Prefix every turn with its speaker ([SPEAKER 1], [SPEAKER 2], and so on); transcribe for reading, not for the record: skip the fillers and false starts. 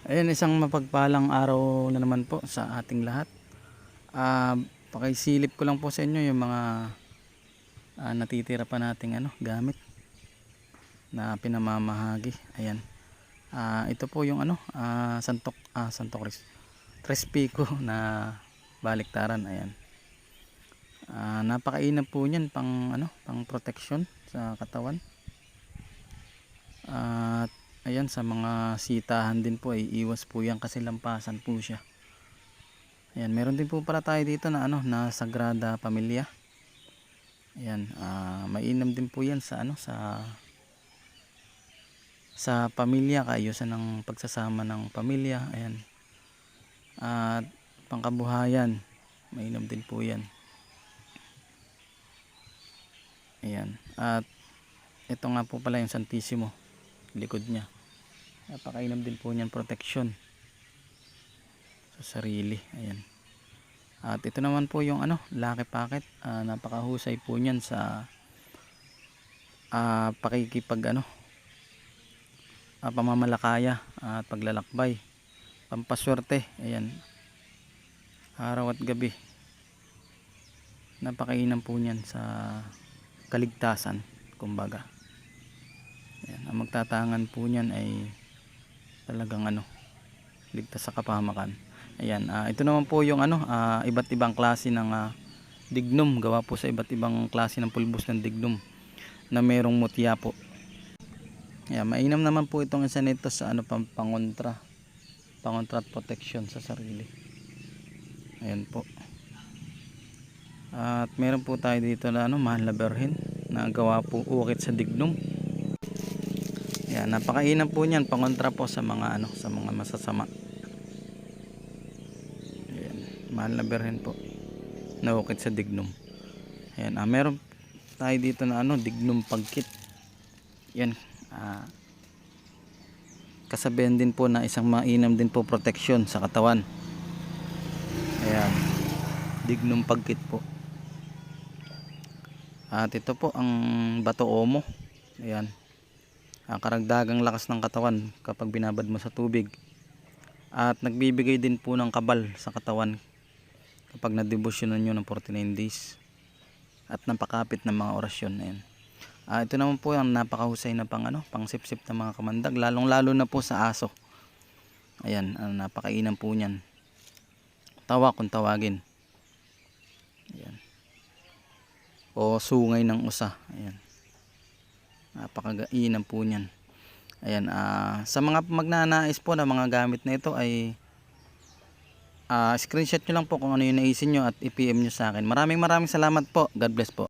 [SPEAKER 1] Ayan, isang mapagpalang araw na naman po sa ating lahat. Pakisilip ko lang po sa inyo yung mga natitira pa nating gamit na pinamamahagi. Ayan. Ito po yung santok tres pico na baliktaran. Ayan. Napakainam po niyan pang protection sa katawan. At ayan, sa mga sitahan din po ay iwas po yan kasi lampasan po siya. Ayan, meron din po para tayo dito na na Sagrada Familia. Ayan, mainam din po yan sa pamilya, kaayusan ng pagsasama ng pamilya. Ayan. At pangkabuhayan, mainam din po yan. Ayan. At ito nga po pala yung Santissimo, likod niya. Napakainam din po niyan, protection sa sarili. Ayan. At ito naman po yung Lucky Packet. Napakahusay po niyan sa pamamalakaya at paglalakbay, pampaswerte. Ayan, araw at gabi. Napakainam po niyan sa kaligtasan, kumbaga. Ayan, ang magtatangan po niyan ay talagang ligtas sa kapahamakan. Ayan, ito naman po yung iba't ibang klase ng dignum, gawa po sa iba't ibang klase ng pulbos ng dignum na merong mutya po. Ayan, mainam naman po itong isa nito sa pangontra at protection sa sarili. Ayan po. At meron po tayo dito na Mahal na Birhen na gawa po ukit sa dignum. Ayan, napakainam po niyan, pangontra po sa mga sa mga masasama. Ayan, Mahal na Birhen po na ukit sa dignum. Ayan, meron tayo dito na dignum pagkit. Yan, kasabihan din po na isang mainam din po protection sa katawan. Ayan, dignum pagkit po. At ito po ang bato omo. Ayan, karagdagang lakas ng katawan kapag binabad mo sa tubig. At nagbibigay din po ng kabal sa katawan kapag nadebosyonan nyo ng 49 days at napakapit ng mga orasyon. Ayan. Ito naman po ang napakahusay na pangsipsip ng mga kamandag, lalong lalo na po sa aso. Ayan, napakainam po niyan. Tawa kung tawagin. Ayan. O sungay ng usa. Ayan. Napakainam po niyan. Ayan, sa mga magnanais po na mga gamit na ito ay screenshot nyo lang po kung ano yung naisin nyo at i-PM nyo sa akin. Maraming salamat po. God bless po.